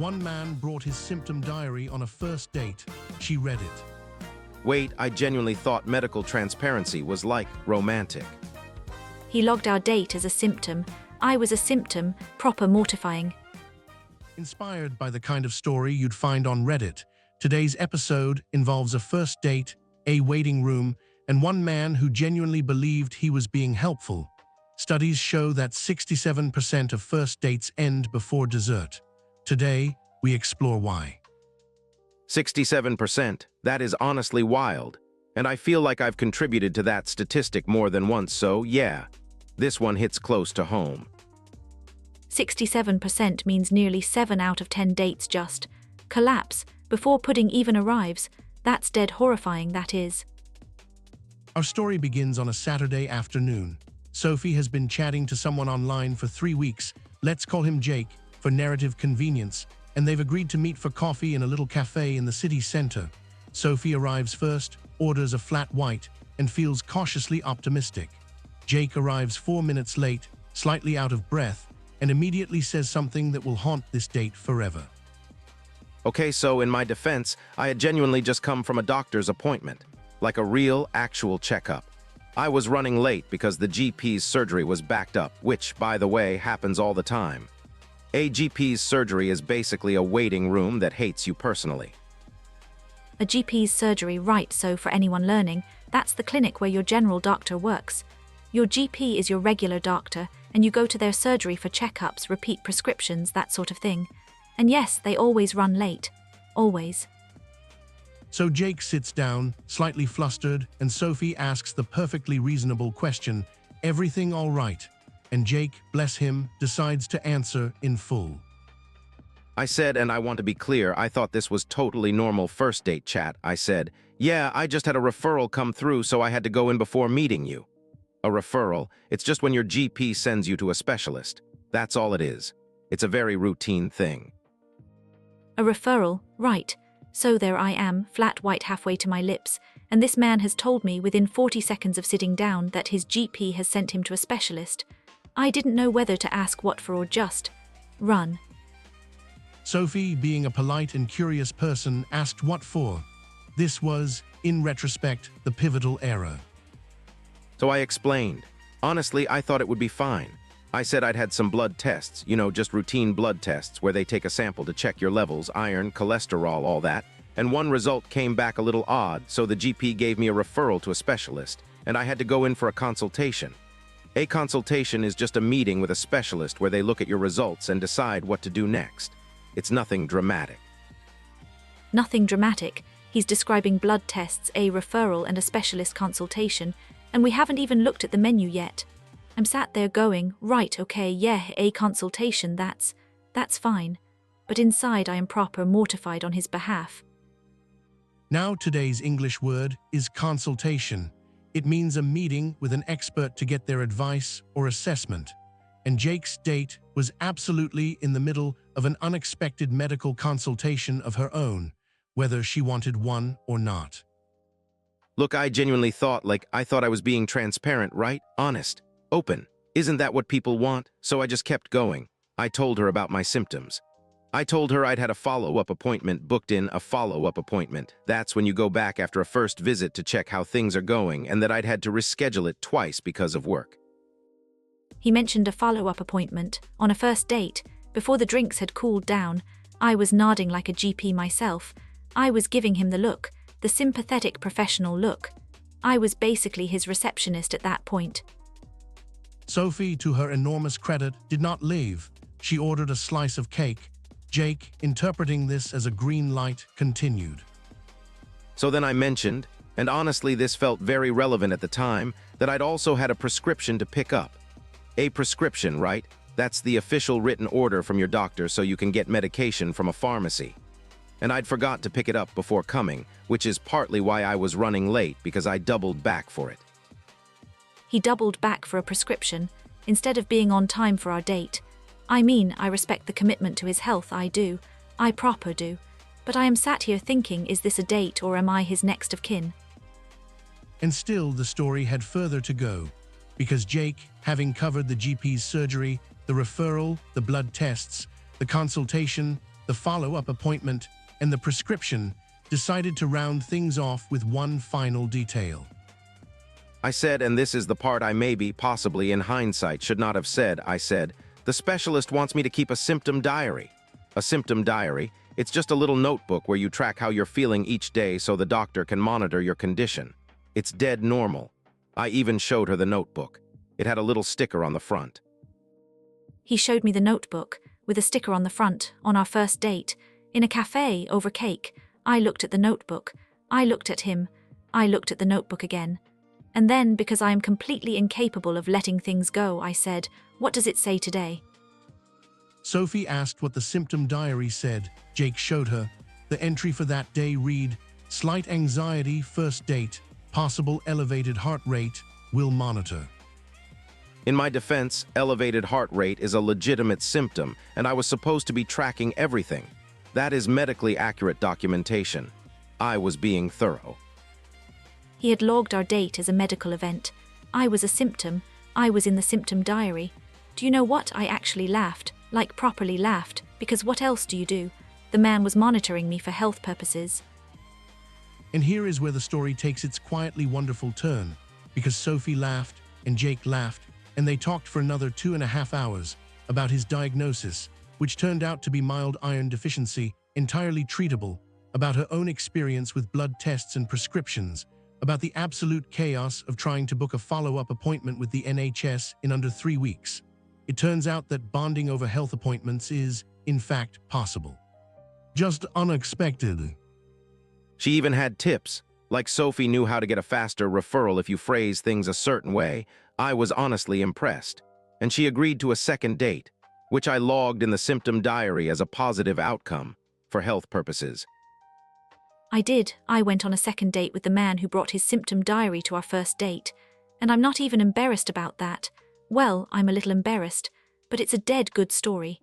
One man brought his symptom diary on a first date. She read it. Wait, I genuinely thought medical transparency was like romantic. He logged our date as a symptom. I was a symptom, proper mortifying. Inspired by the kind of story you'd find on Reddit, today's episode involves a first date, a waiting room, and one man who genuinely believed he was being helpful. Studies show that 67% of first dates end before dessert. Today, we explore why. 67%, that is honestly wild. And I feel like I've contributed to that statistic more than once, so yeah, this one hits close to home. 67% means nearly 7 out of 10 dates just collapse before pudding even arrives. That's dead horrifying, that is. Our story begins on a Saturday afternoon. Sophie has been chatting to someone online for 3 weeks. Let's call him Jake, for narrative convenience, and they've agreed to meet for coffee in a little cafe in the city center. Sophie arrives first, orders a flat white, and feels cautiously optimistic. Jake arrives 4 minutes late, slightly out of breath, and immediately says something that will haunt this date forever. Okay, so in my defense, I had genuinely just come from a doctor's appointment, like a real, actual checkup. I was running late because the GP's surgery was backed up, which, by the way, happens all the time. A GP's surgery is basically a waiting room that hates you personally. A GP's surgery, right, so for anyone learning, that's the clinic where your general doctor works. Your GP is your regular doctor, and you go to their surgery for checkups, repeat prescriptions, that sort of thing. And yes, they always run late. Always. So Jake sits down, slightly flustered, and Sophie asks the perfectly reasonable question, "Everything all right?" And Jake, bless him, decides to answer in full. I said, and I want to be clear, I thought this was totally normal first date chat. I said, yeah, I just had a referral come through, so I had to go in before meeting you. A referral, it's just when your GP sends you to a specialist. That's all it is. It's a very routine thing. A referral, right. So there I am, flat white halfway to my lips, and this man has told me within 40 seconds of sitting down that his GP has sent him to a specialist. I didn't know whether to ask what for or just run. Sophie, being a polite and curious person, asked what for. This was, in retrospect, the pivotal error. So I explained. Honestly, I thought it would be fine. I said I'd had some blood tests, just routine blood tests where they take a sample to check your levels, iron, cholesterol, all that, and one result came back a little odd, so the GP gave me a referral to a specialist, and I had to go in for a consultation. A consultation is just a meeting with a specialist where they look at your results and decide what to do next. It's nothing dramatic. Nothing dramatic. He's describing blood tests, a referral, and a specialist consultation, and we haven't even looked at the menu yet. I'm sat there going, right, okay, yeah, a consultation, that's fine. But inside I am proper mortified on his behalf. Now today's English word is consultation. It means a meeting with an expert to get their advice or assessment. And Jake's date was absolutely in the middle of an unexpected medical consultation of her own, whether she wanted one or not. Look, I genuinely thought I thought I was being transparent, right? Honest. Open. Isn't that what people want? So I just kept going. I told her about my symptoms. I told her I'd had a follow-up appointment booked in, a follow-up appointment. That's when you go back after a first visit to check how things are going, and that I'd had to reschedule it twice because of work. He mentioned a follow-up appointment on a first date. Before the drinks had cooled down, I was nodding like a GP myself. I was giving him the look, the sympathetic professional look. I was basically his receptionist at that point. Sophie, to her enormous credit, did not leave. She ordered a slice of cake. Jake, interpreting this as a green light, continued. So then I mentioned, and honestly this felt very relevant at the time, that I'd also had a prescription to pick up. A prescription, right? That's the official written order from your doctor so you can get medication from a pharmacy. And I'd forgot to pick it up before coming, which is partly why I was running late, because I doubled back for it. He doubled back for a prescription, instead of being on time for our date. I mean, I respect the commitment to his health, I do. I proper do. But I am sat here thinking, is this a date or am I his next of kin? And still the story had further to go, because Jake, having covered the GP's surgery, the referral, the blood tests, the consultation, the follow-up appointment, and the prescription, decided to round things off with one final detail. I said, and this is the part I maybe, possibly in hindsight, should not have said, I said, the specialist wants me to keep a symptom diary. A symptom diary, it's just a little notebook where you track how you're feeling each day so the doctor can monitor your condition. It's dead normal. I even showed her the notebook. It had a little sticker on the front. He showed me the notebook, with a sticker on the front, on our first date, in a cafe, over cake. I looked at the notebook. I looked at him. I looked at the notebook again. And then, because I am completely incapable of letting things go, I said, "What does it say today?" Sophie asked what the symptom diary said. Jake showed her. The entry for that day read, "Slight anxiety, first date, possible elevated heart rate, will monitor." In my defense, elevated heart rate is a legitimate symptom, and I was supposed to be tracking everything. That is medically accurate documentation. I was being thorough. He had logged our date as a medical event. I was a symptom. I was in the symptom diary. Do you know what? I actually laughed, like properly laughed, because what else do you do? The man was monitoring me for health purposes. And here is where the story takes its quietly wonderful turn, because Sophie laughed and Jake laughed, and they talked for another 2.5 hours about his diagnosis, which turned out to be mild iron deficiency, entirely treatable, about her own experience with blood tests and prescriptions, about the absolute chaos of trying to book a follow-up appointment with the NHS in under 3 weeks. It turns out that bonding over health appointments is, in fact, possible. Just unexpected. She even had tips, like Sophie knew how to get a faster referral if you phrase things a certain way. I was honestly impressed. And she agreed to a second date, which I logged in the symptom diary as a positive outcome for health purposes. I did. I went on a second date with the man who brought his symptom diary to our first date. And I'm not even embarrassed about that. Well, I'm a little embarrassed, but it's a dead good story.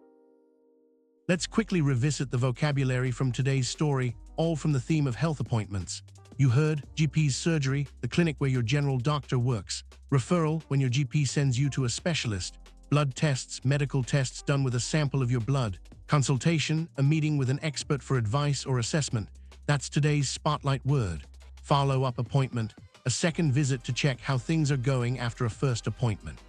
Let's quickly revisit the vocabulary from today's story, all from the theme of health appointments. You heard GP's surgery, the clinic where your general doctor works. Referral, when your GP sends you to a specialist. Blood tests, medical tests done with a sample of your blood. Consultation, a meeting with an expert for advice or assessment. That's today's spotlight word. Follow-up appointment, a second visit to check how things are going after a first appointment.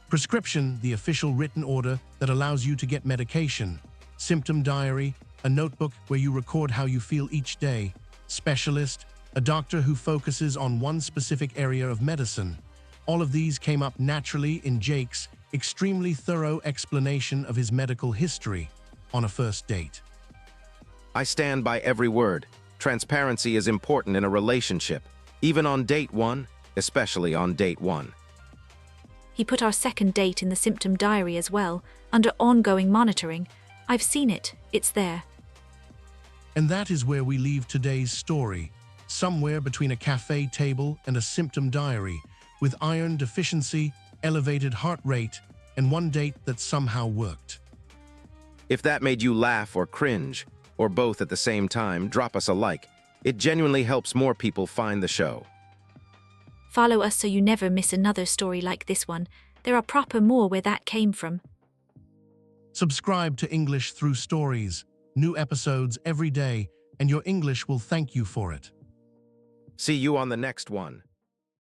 Prescription, the official written order that allows you to get medication. Symptom diary, a notebook where you record how you feel each day. Specialist, a doctor who focuses on one specific area of medicine. All of these came up naturally in Jake's extremely thorough explanation of his medical history on a first date. I stand by every word. Transparency is important in a relationship, even on date one, especially on date one. He put our second date in the symptom diary as well, under ongoing monitoring. I've seen it. It's there. And that is where we leave today's story, somewhere between a cafe table and a symptom diary, with iron deficiency, elevated heart rate, and one date that somehow worked. If that made you laugh or cringe, or both at the same time, drop us a like. It genuinely helps more people find the show. Follow us so you never miss another story like this one. There are proper more where that came from. Subscribe to English Through Stories. New episodes every day, and your English will thank you for it. See you on the next one.